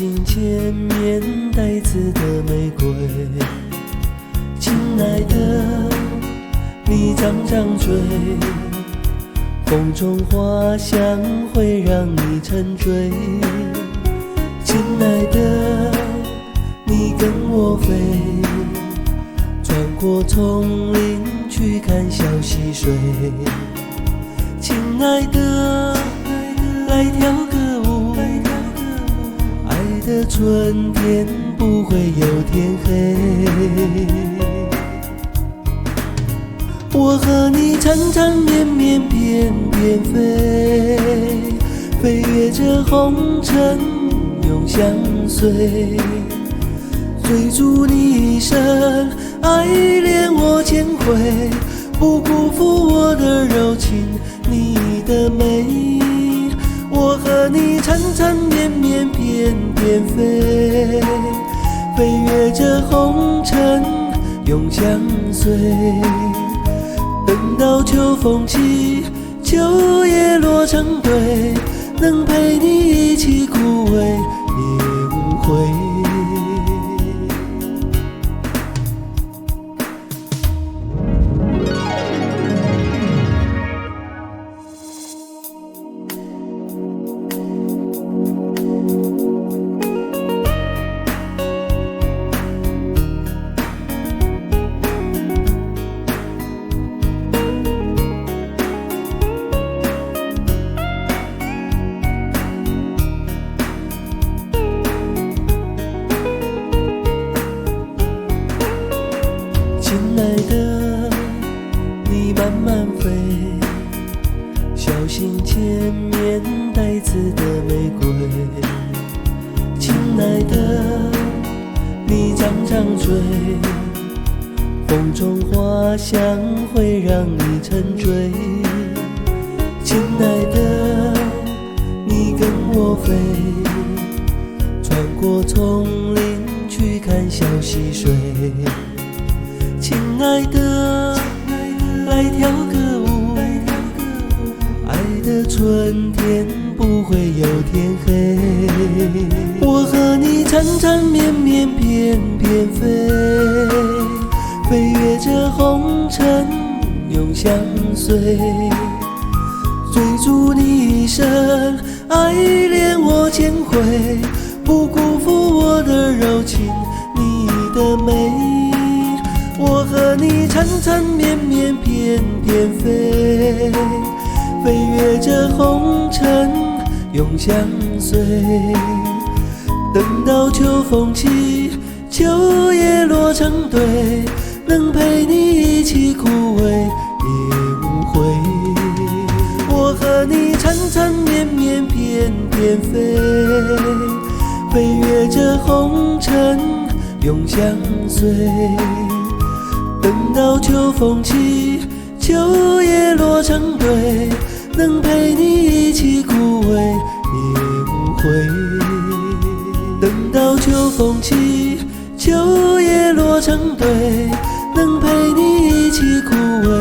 心前面带刺的玫瑰。亲爱的，你张张嘴，风中花香会让你沉醉。亲爱的，你跟我飞，穿过丛林去看小溪水。亲爱的，来跳个舞，爱的春天不会有天黑。我和你缠缠绵绵翩翩飞，飞越这红尘永相随，追逐你一生，爱恋我千回，不辜负我的柔情，你的美。我和你缠缠绵绵翩翩飞，飞越这红尘永相随。等到秋风起，秋叶落成堆，能陪你一起枯萎也无悔。亲爱的，你慢慢飞，小心前面带刺的玫瑰。亲爱的，你张张嘴，风中花香会让你沉醉。亲爱的，你跟我飞，穿过丛林去看小溪水。亲爱的，来跳个舞，爱的春天不会有天黑。我和你缠缠绵绵翩翩飞，飞越这红尘永相随，追逐你一生，爱恋我千回，不辜负我的柔情，你的美。我和你缠缠绵绵翩翩飞，飞越这红尘永相随。等到秋风起，秋叶落成堆，能陪你一起枯萎也无悔。我和你缠缠绵绵翩翩飞，飞越这红尘永相随。等到秋风起，秋叶落成堆，能陪你一起枯萎也无悔。等到秋风起，秋叶落成堆，能陪你一起枯萎